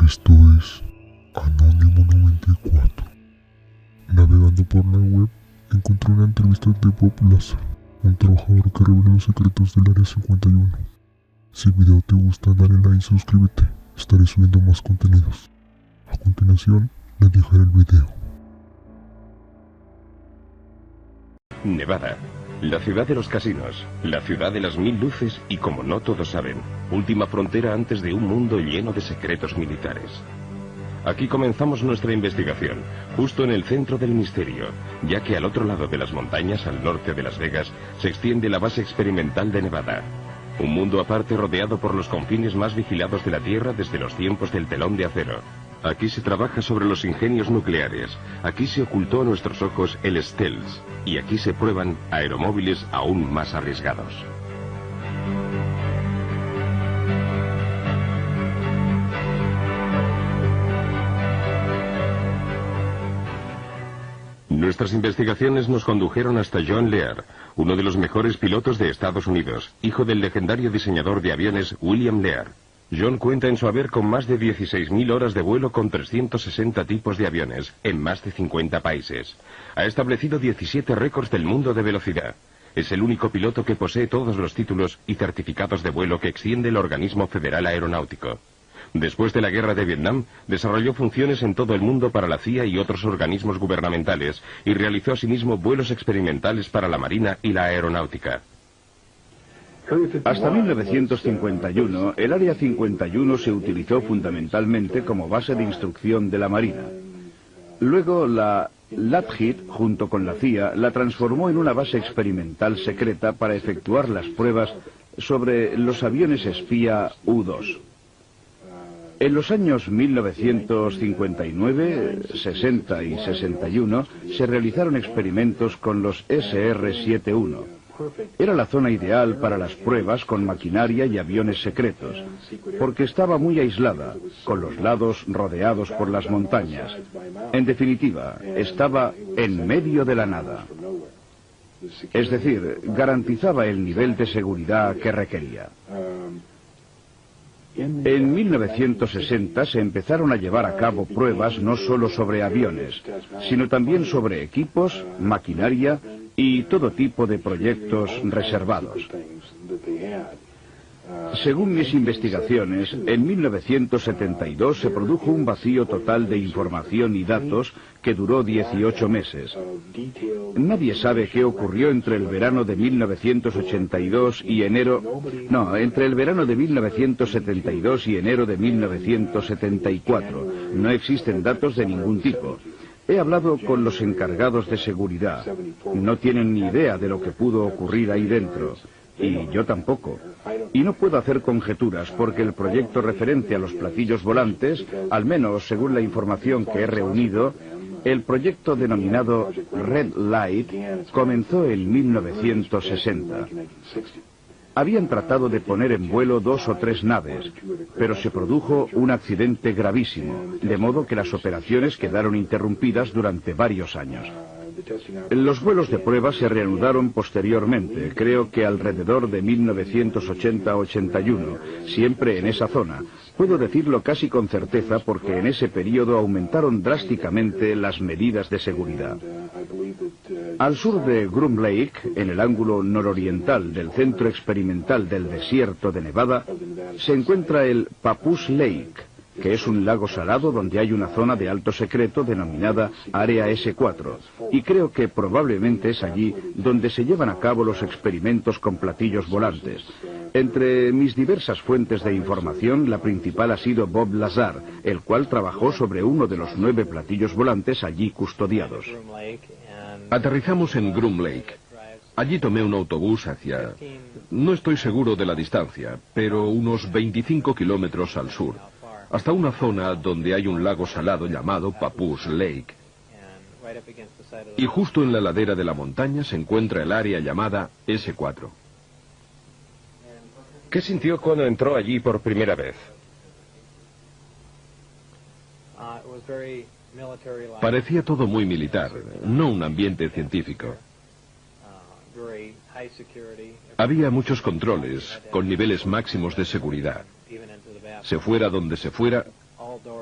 Esto es Anónimo 94. Navegando por la web, encontré una entrevista de Bob Lazar, un trabajador que revela los secretos del Área 51. Si el video te gusta, dale like y suscríbete. Estaré subiendo más contenidos. A continuación, le dejaré el video. Nevada, la ciudad de los casinos, la ciudad de las 1000 luces y, como no todos saben, última frontera antes de un mundo lleno de secretos militares. Aquí comenzamos nuestra investigación, justo en el centro del misterio, ya que al otro lado de las montañas, al norte de Las Vegas, se extiende la base experimental de Nevada. Un mundo aparte rodeado por los confines más vigilados de la Tierra desde los tiempos del telón de acero. Aquí se trabaja sobre los ingenios nucleares, aquí se ocultó a nuestros ojos el stealth, y aquí se prueban aeromóviles aún más arriesgados. Nuestras investigaciones nos condujeron hasta John Lear, uno de los mejores pilotos de Estados Unidos, hijo del legendario diseñador de aviones William Lear. John cuenta en su haber con más de 16.000 horas de vuelo con 360 tipos de aviones, en más de 50 países. Ha establecido 17 récords del mundo de velocidad. Es el único piloto que posee todos los títulos y certificados de vuelo que extiende el Organismo Federal Aeronáutico. Después de la guerra de Vietnam, desarrolló funciones en todo el mundo para la CIA y otros organismos gubernamentales, y realizó asimismo vuelos experimentales para la Marina y la Aeronáutica. Hasta 1951, el Área 51 se utilizó fundamentalmente como base de instrucción de la Marina. Luego la Lockheed, junto con la CIA, la transformó en una base experimental secreta para efectuar las pruebas sobre los aviones espía U-2. En los años 1959, 60 y 61 se realizaron experimentos con los SR-71. Era la zona ideal para las pruebas con maquinaria y aviones secretos, porque estaba muy aislada, con los lados rodeados por las montañas. En definitiva, estaba en medio de la nada. Es decir, garantizaba el nivel de seguridad que requería. En 1960 se empezaron a llevar a cabo pruebas no solo sobre aviones, sino también sobre equipos, maquinaria y todo tipo de proyectos reservados. Según mis investigaciones, en 1972 se produjo un vacío total de información y datos que duró 18 meses. Nadie sabe qué ocurrió entre el verano de 1982 y enero... No, entre el verano de 1972 y enero de 1974. No existen datos de ningún tipo. He hablado con los encargados de seguridad. No tienen ni idea de lo que pudo ocurrir ahí dentro. Y yo tampoco. Y no puedo hacer conjeturas porque el proyecto referente a los platillos volantes, al menos según la información que he reunido, el proyecto denominado Red Light comenzó en 1960. Habían tratado de poner en vuelo 2 o 3 naves, pero se produjo un accidente gravísimo, de modo que las operaciones quedaron interrumpidas durante varios años. Los vuelos de prueba se reanudaron posteriormente, creo que alrededor de 1980-81, siempre en esa zona. Puedo decirlo casi con certeza porque en ese periodo aumentaron drásticamente las medidas de seguridad. Al sur de Groom Lake, en el ángulo nororiental del centro experimental del desierto de Nevada, se encuentra el Papoose Lake, que es un lago salado donde hay una zona de alto secreto denominada Área S4, y creo que probablemente es allí donde se llevan a cabo los experimentos con platillos volantes. Entre mis diversas fuentes de información, la principal ha sido Bob Lazar, el cual trabajó sobre uno de los 9 platillos volantes allí custodiados. Aterrizamos en Groom Lake. Allí tomé un autobús hacia... No estoy seguro de la distancia, pero unos 25 kilómetros al sur, hasta una zona donde hay un lago salado llamado Papoose Lake. Y justo en la ladera de la montaña se encuentra el área llamada S4. ¿Qué sintió cuando entró allí por primera vez? Parecía todo muy militar, no un ambiente científico. Había muchos controles, con niveles máximos de seguridad. Se fuera donde se fuera,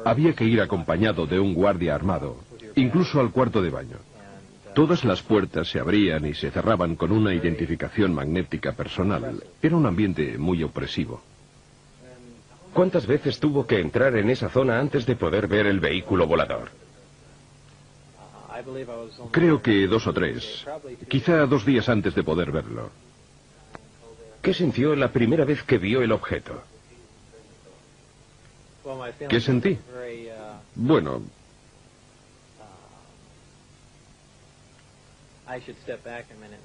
Había que ir acompañado de un guardia armado, incluso al cuarto de baño. Todas las puertas se abrían y se cerraban con una identificación magnética personal. Era un ambiente muy opresivo. ¿Cuántas veces tuvo que entrar en esa zona antes de poder ver el vehículo volador? Creo que 2 o 3. Quizá 2 días antes de poder verlo. ¿Qué sintió la primera vez que vio el objeto? ¿Qué sentí? Bueno,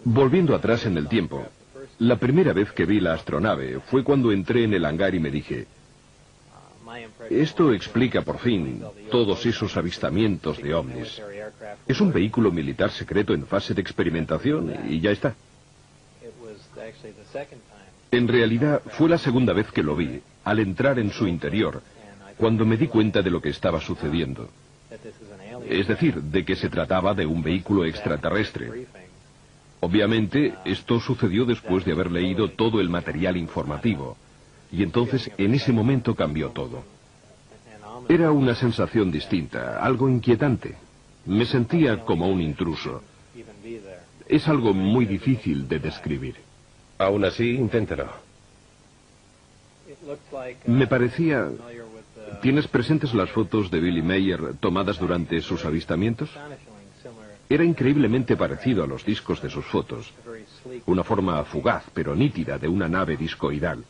volviendo atrás en el tiempo, la primera vez que vi la astronave fue cuando entré en el hangar y me dije, esto explica por fin todos esos avistamientos de ovnis. Es un vehículo militar secreto en fase de experimentación y ya está. En realidad fue la segunda vez que lo vi, al entrar en su interior, cuando me di cuenta de lo que estaba sucediendo. Es decir, de que se trataba de un vehículo extraterrestre. Obviamente, esto sucedió después de haber leído todo el material informativo. Y entonces, en ese momento cambió todo. Era una sensación distinta, algo inquietante. Me sentía como un intruso. Es algo muy difícil de describir. Aún así, inténtalo. Me parecía... ¿Tienes presentes las fotos de Billy Mayer tomadas durante sus avistamientos? Era increíblemente parecido a los discos de sus fotos. Una forma fugaz, pero nítida, de una nave discoidal.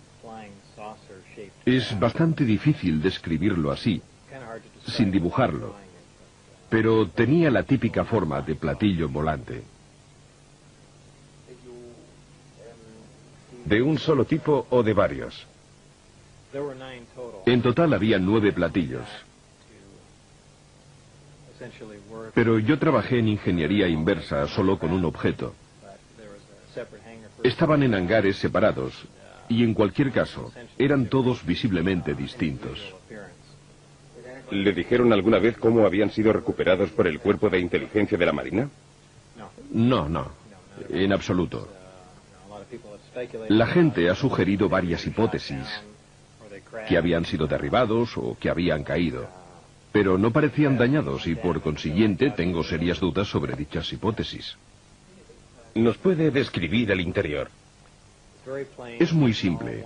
Es bastante difícil describirlo así, sin dibujarlo. Pero tenía la típica forma de platillo volante. ¿De un solo tipo o de varios? En total había 9 platillos. Pero yo trabajé en ingeniería inversa solo con un objeto. Estaban en hangares separados y en cualquier caso eran todos visiblemente distintos. ¿Le dijeron alguna vez cómo habían sido recuperados por el Cuerpo de Inteligencia de la Marina? No, en absoluto. La gente ha sugerido varias hipótesis, que habían sido derribados o que habían caído, pero no parecían dañados y por consiguiente tengo serias dudas sobre dichas hipótesis. ¿Nos puede describir el interior? Es muy simple.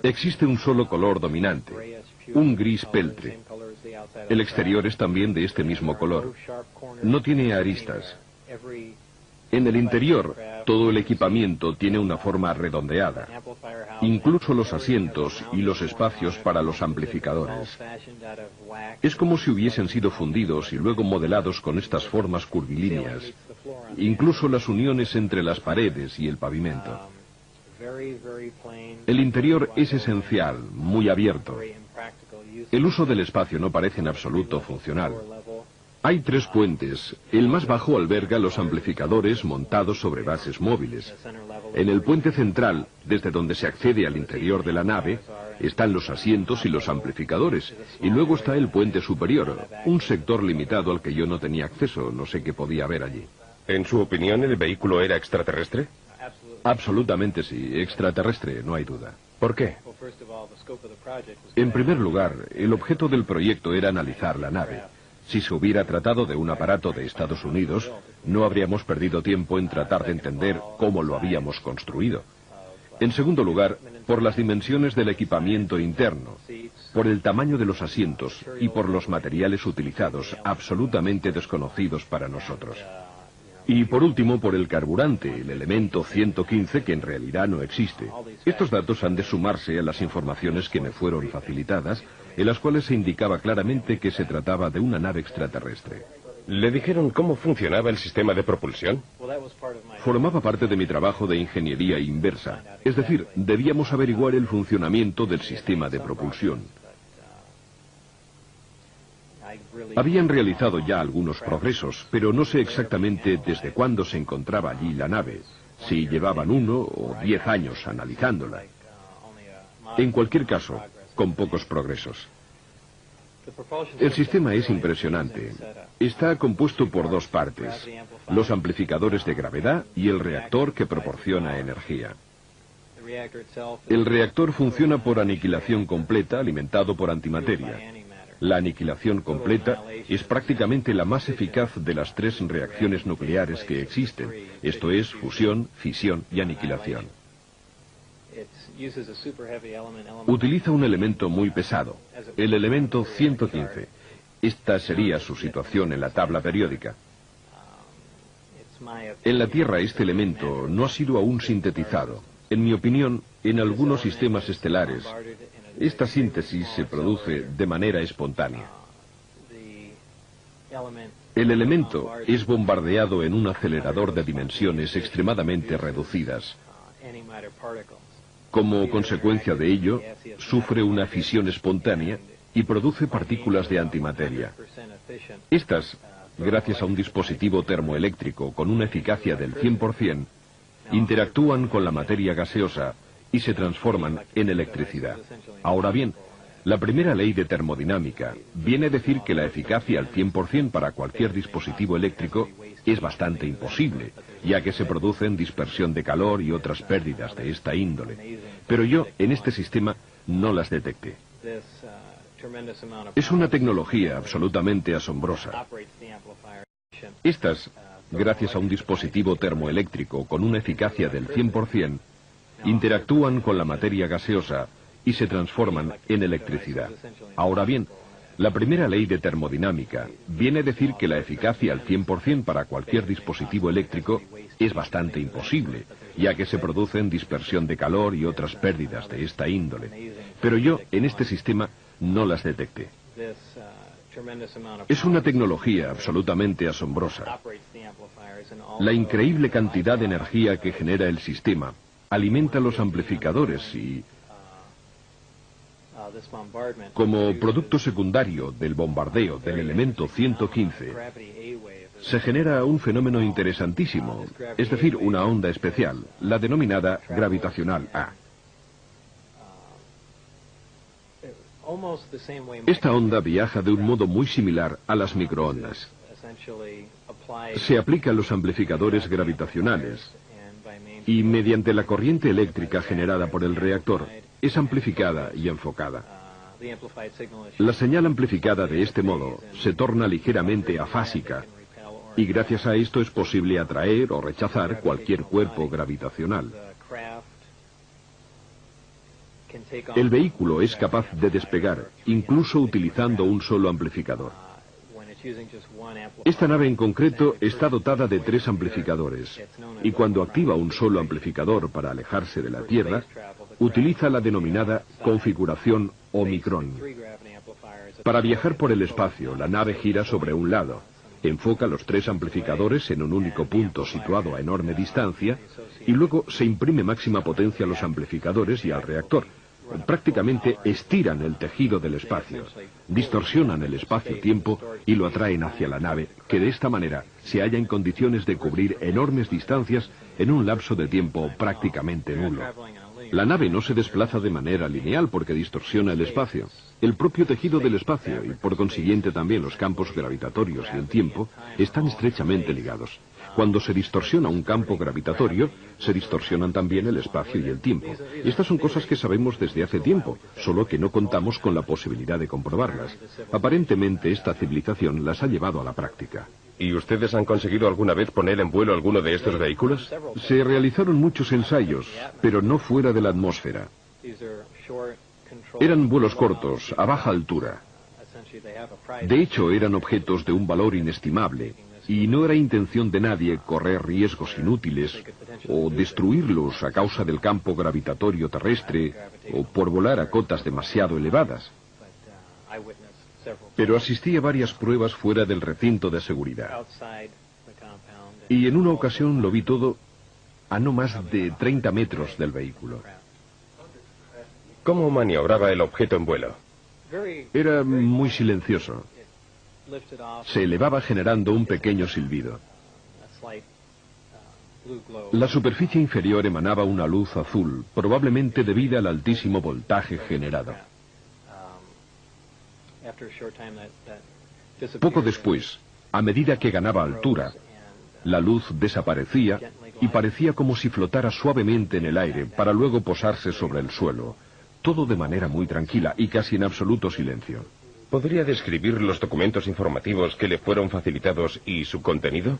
Existe un solo color dominante, un gris peltre. El exterior es también de este mismo color. No tiene aristas. En el interior, todo el equipamiento tiene una forma redondeada, incluso los asientos y los espacios para los amplificadores. Es como si hubiesen sido fundidos y luego modelados con estas formas curvilíneas, incluso las uniones entre las paredes y el pavimento. El interior es esencial, muy abierto. El uso del espacio no parece en absoluto funcional. Hay 3 puentes. El más bajo alberga los amplificadores montados sobre bases móviles. En el puente central, desde donde se accede al interior de la nave, están los asientos y los amplificadores. Y luego está el puente superior, un sector limitado al que yo no tenía acceso, no sé qué podía haber allí. ¿En su opinión el vehículo era extraterrestre? Absolutamente sí, extraterrestre, no hay duda. ¿Por qué? En primer lugar, el objeto del proyecto era analizar la nave. Si se hubiera tratado de un aparato de Estados Unidos, no habríamos perdido tiempo en tratar de entender cómo lo habíamos construido. En segundo lugar, por las dimensiones del equipamiento interno, por el tamaño de los asientos y por los materiales utilizados, absolutamente desconocidos para nosotros. Y por último, por el carburante, el elemento 115, que en realidad no existe. Estos datos han de sumarse a las informaciones que me fueron facilitadas, en las cuales se indicaba claramente que se trataba de una nave extraterrestre. ¿Le dijeron cómo funcionaba el sistema de propulsión? Formaba parte de mi trabajo de ingeniería inversa, es decir, debíamos averiguar el funcionamiento del sistema de propulsión. Habían realizado ya algunos progresos, pero no sé exactamente desde cuándo se encontraba allí la nave, si llevaban 1 o 10 años analizándola. En cualquier caso, con pocos progresos. El sistema es impresionante. Está compuesto por 2 partes, los amplificadores de gravedad y el reactor que proporciona energía. El reactor funciona por aniquilación completa, alimentado por antimateria. La aniquilación completa es prácticamente la más eficaz de las 3 reacciones nucleares que existen, esto es, fusión, fisión y aniquilación. Utiliza un elemento muy pesado, el elemento 115. Esta sería su situación en la tabla periódica. En la Tierra este elemento no ha sido aún sintetizado. En mi opinión, en algunos sistemas estelares, esta síntesis se produce de manera espontánea. El elemento es bombardeado en un acelerador de dimensiones extremadamente reducidas. Como consecuencia de ello, sufre una fisión espontánea y produce partículas de antimateria. Estas, gracias a un dispositivo termoeléctrico con una eficacia del 100%, interactúan con la materia gaseosa y se transforman en electricidad. Ahora bien, la primera ley de termodinámica viene a decir que la eficacia al 100% para cualquier dispositivo eléctrico es bastante imposible, ya que se producen dispersión de calor y otras pérdidas de esta índole. Pero yo, en este sistema, no las detecté. Es una tecnología absolutamente asombrosa. Estas, gracias a un dispositivo termoeléctrico con una eficacia del 100%, interactúan con la materia gaseosa y se transforman en electricidad. Ahora bien, la primera ley de termodinámica viene a decir que la eficacia al 100% para cualquier dispositivo eléctrico es bastante imposible, ya que se producen dispersión de calor y otras pérdidas de esta índole. Pero yo, en este sistema, no las detecté. Es una tecnología absolutamente asombrosa. La increíble cantidad de energía que genera el sistema alimenta los amplificadores y, como producto secundario del bombardeo del elemento 115, se genera un fenómeno interesantísimo, es decir, una onda especial, la denominada gravitacional A. Esta onda viaja de un modo muy similar a las microondas. Se aplica a los amplificadores gravitacionales y mediante la corriente eléctrica generada por el reactor es amplificada y enfocada. La señal amplificada de este modo se torna ligeramente afásica y gracias a esto es posible atraer o rechazar cualquier cuerpo gravitacional. El vehículo es capaz de despegar, incluso utilizando un solo amplificador. Esta nave en concreto está dotada de 3 amplificadores, y cuando activa un solo amplificador para alejarse de la Tierra, utiliza la denominada configuración Omicron. Para viajar por el espacio, la nave gira sobre un lado, enfoca los 3 amplificadores en un único punto situado a enorme distancia, y luego se imprime máxima potencia a los amplificadores y al reactor. Prácticamente estiran el tejido del espacio, distorsionan el espacio-tiempo y lo atraen hacia la nave, que de esta manera se halla en condiciones de cubrir enormes distancias en un lapso de tiempo prácticamente nulo. La nave no se desplaza de manera lineal porque distorsiona el espacio. El propio tejido del espacio y por consiguiente también los campos gravitatorios y el tiempo están estrechamente ligados. Cuando se distorsiona un campo gravitatorio, se distorsionan también el espacio y el tiempo. Estas son cosas que sabemos desde hace tiempo, solo que no contamos con la posibilidad de comprobarlas. Aparentemente esta civilización las ha llevado a la práctica. ¿Y ustedes han conseguido alguna vez poner en vuelo alguno de estos vehículos? Se realizaron muchos ensayos, pero no fuera de la atmósfera. Eran vuelos cortos, a baja altura. De hecho, eran objetos de un valor inestimable, y no era intención de nadie correr riesgos inútiles o destruirlos a causa del campo gravitatorio terrestre o por volar a cotas demasiado elevadas. Pero asistí a varias pruebas fuera del recinto de seguridad. Y en una ocasión lo vi todo a no más de 30 metros del vehículo. ¿Cómo maniobraba el objeto en vuelo? Era muy silencioso. Se elevaba generando un pequeño silbido. La superficie inferior emanaba una luz azul, probablemente debida al altísimo voltaje generado. Poco después, a medida que ganaba altura, la luz desaparecía y parecía como si flotara suavemente en el aire para luego posarse sobre el suelo, todo de manera muy tranquila y casi en absoluto silencio. ¿Podría describir los documentos informativos que le fueron facilitados y su contenido?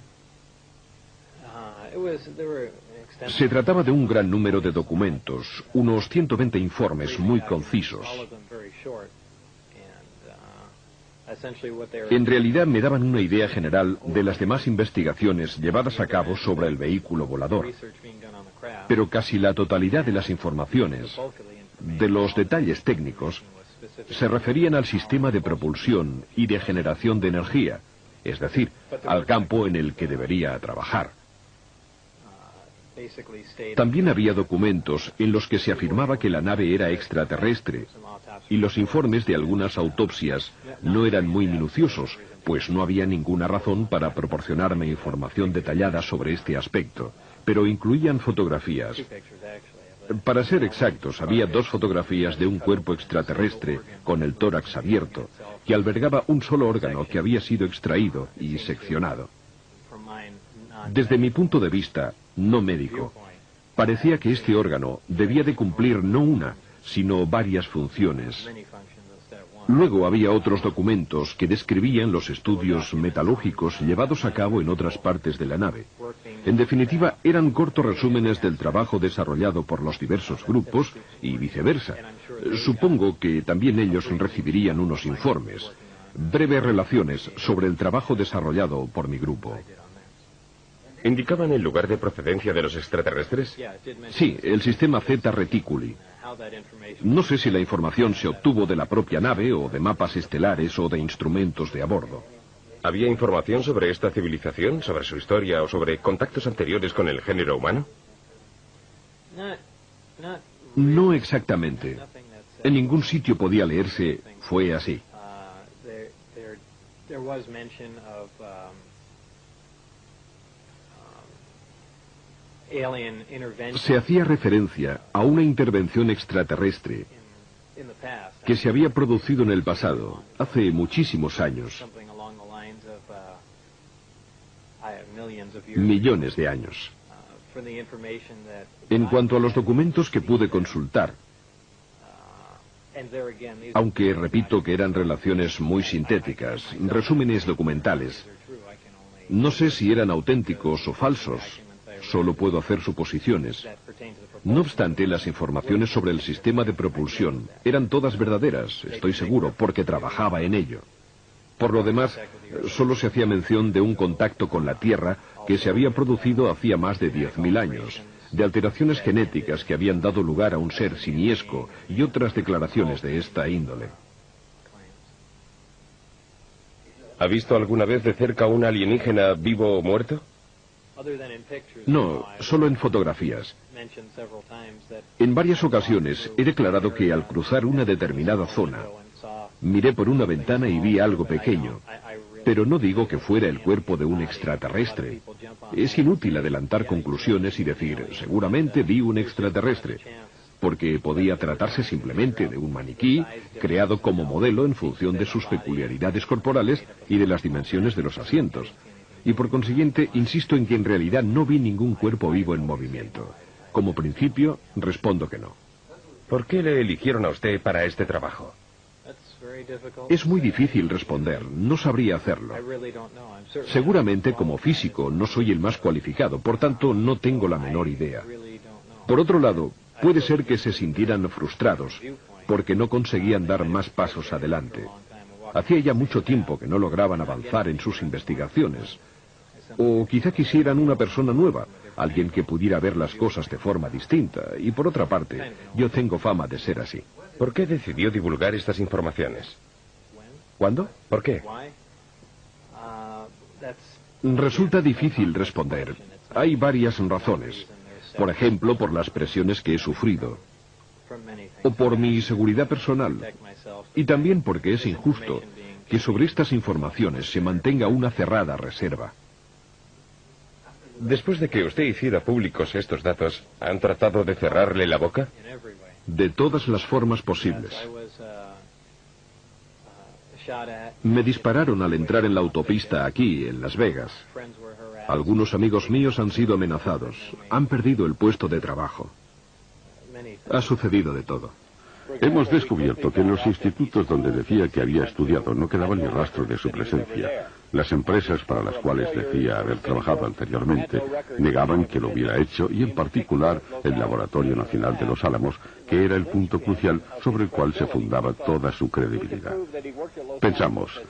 Se trataba de un gran número de documentos, unos 120 informes muy concisos. En realidad me daban una idea general de las demás investigaciones llevadas a cabo sobre el vehículo volador. Pero casi la totalidad de las informaciones, de los detalles técnicos, se referían al sistema de propulsión y de generación de energía, es decir, al campo en el que debería trabajar. También había documentos en los que se afirmaba que la nave era extraterrestre, y los informes de algunas autopsias no eran muy minuciosos, pues no había ninguna razón para proporcionarme información detallada sobre este aspecto, pero incluían fotografías. Para ser exactos, había 2 fotografías de un cuerpo extraterrestre con el tórax abierto, que albergaba un solo órgano que había sido extraído y seccionado. Desde mi punto de vista, no médico, parecía que este órgano debía de cumplir no una, sino varias funciones. Luego había otros documentos que describían los estudios metalúrgicos llevados a cabo en otras partes de la nave. En definitiva, eran cortos resúmenes del trabajo desarrollado por los diversos grupos y viceversa. Supongo que también ellos recibirían unos informes, breves relaciones sobre el trabajo desarrollado por mi grupo. ¿Indicaban el lugar de procedencia de los extraterrestres? Sí, el sistema Zeta Reticuli. No sé si la información se obtuvo de la propia nave o de mapas estelares o de instrumentos de a bordo. ¿Había información sobre esta civilización, sobre su historia o sobre contactos anteriores con el género humano? No exactamente. En ningún sitio podía leerse "fue así". Se hacía referencia a una intervención extraterrestre que se había producido en el pasado, hace muchísimos años, millones de años. En cuanto a los documentos que pude consultar, aunque repito que eran relaciones muy sintéticas, resúmenes documentales, no sé si eran auténticos o falsos. Solo puedo hacer suposiciones. No obstante, las informaciones sobre el sistema de propulsión eran todas verdaderas, estoy seguro, porque trabajaba en ello. Por lo demás, solo se hacía mención de un contacto con la Tierra que se había producido hacía más de 10.000 años, de alteraciones genéticas que habían dado lugar a un ser simiesco y otras declaraciones de esta índole. ¿Ha visto alguna vez de cerca un alienígena vivo o muerto? No, solo en fotografías. En varias ocasiones he declarado que al cruzar una determinada zona, miré por una ventana y vi algo pequeño, pero no digo que fuera el cuerpo de un extraterrestre. Es inútil adelantar conclusiones y decir, seguramente vi un extraterrestre, porque podía tratarse simplemente de un maniquí creado como modelo en función de sus peculiaridades corporales y de las dimensiones de los asientos. Y por consiguiente, insisto en que en realidad no vi ningún cuerpo vivo en movimiento. Como principio, respondo que no. ¿Por qué le eligieron a usted para este trabajo? Es muy difícil responder, no sabría hacerlo. Seguramente como físico no soy el más cualificado, por tanto no tengo la menor idea. Por otro lado, puede ser que se sintieran frustrados, porque no conseguían dar más pasos adelante. Hacía ya mucho tiempo que no lograban avanzar en sus investigaciones. O quizá quisieran una persona nueva, alguien que pudiera ver las cosas de forma distinta. Y por otra parte, yo tengo fama de ser así. ¿Por qué decidió divulgar estas informaciones? ¿Cuándo? ¿Por qué? Resulta difícil responder. Hay varias razones. Por ejemplo, por las presiones que he sufrido. O por mi seguridad personal. Y también porque es injusto que sobre estas informaciones se mantenga una cerrada reserva. Después de que usted hiciera públicos estos datos, ¿han tratado de cerrarle la boca? De todas las formas posibles. Me dispararon al entrar en la autopista aquí, en Las Vegas. Algunos amigos míos han sido amenazados. Han perdido el puesto de trabajo. Ha sucedido de todo. Hemos descubierto que en los institutos donde decía que había estudiado no quedaba ni rastro de su presencia. Las empresas para las cuales decía haber trabajado anteriormente negaban que lo hubiera hecho, y en particular el Laboratorio Nacional de Los Álamos, que era el punto crucial sobre el cual se fundaba toda su credibilidad. Pensamos,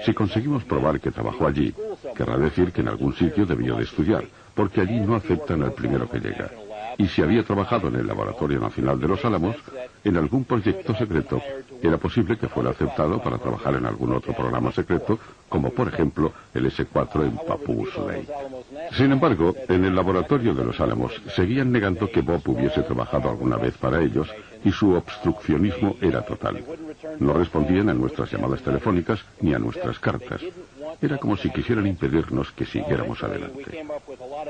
si conseguimos probar que trabajó allí, querrá decir que en algún sitio debió de estudiar, porque allí no aceptan al primero que llega. Y si había trabajado en el Laboratorio Nacional de Los Álamos, en algún proyecto secreto, era posible que fuera aceptado para trabajar en algún otro programa secreto, como por ejemplo el S4 en Papoose Lake. Sin embargo, en el Laboratorio de Los Álamos seguían negando que Bob hubiese trabajado alguna vez para ellos, y su obstruccionismo era total. No respondían a nuestras llamadas telefónicas ni a nuestras cartas. Era como si quisieran impedirnos que siguiéramos adelante.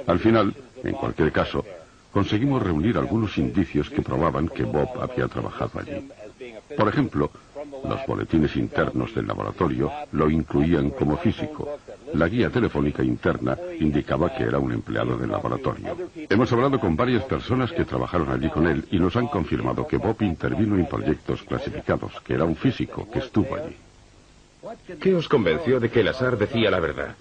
Al final, en cualquier caso, conseguimos reunir algunos indicios que probaban que Bob había trabajado allí. Por ejemplo, los boletines internos del laboratorio lo incluían como físico. La guía telefónica interna indicaba que era un empleado del laboratorio. Hemos hablado con varias personas que trabajaron allí con él y nos han confirmado que Bob intervino en proyectos clasificados, que era un físico que estuvo allí. ¿Qué os convenció de que el azar decía la verdad?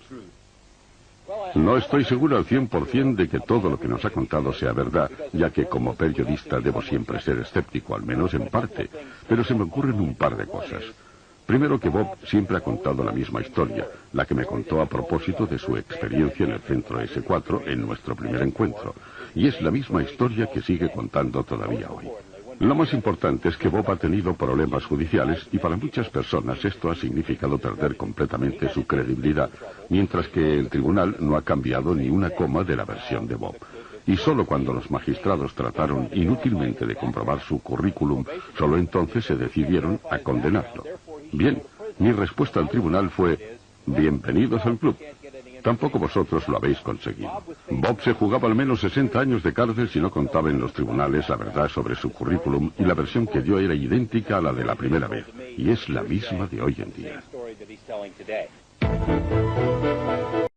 No estoy seguro al 100% de que todo lo que nos ha contado sea verdad, ya que como periodista debo siempre ser escéptico, al menos en parte, pero se me ocurren un par de cosas. Primero, que Bob siempre ha contado la misma historia, la que me contó a propósito de su experiencia en el centro S4 en nuestro primer encuentro, y es la misma historia que sigue contando todavía hoy. Lo más importante es que Bob ha tenido problemas judiciales, y para muchas personas esto ha significado perder completamente su credibilidad, mientras que el tribunal no ha cambiado ni una coma de la versión de Bob. Y solo cuando los magistrados trataron inútilmente de comprobar su currículum, solo entonces se decidieron a condenarlo. Bien, mi respuesta al tribunal fue: bienvenidos al club. Tampoco vosotros lo habéis conseguido. Bob se jugaba al menos 60 años de cárcel si no contaba en los tribunales la verdad sobre su currículum, y la versión que dio era idéntica a la de la primera vez, y es la misma de hoy en día.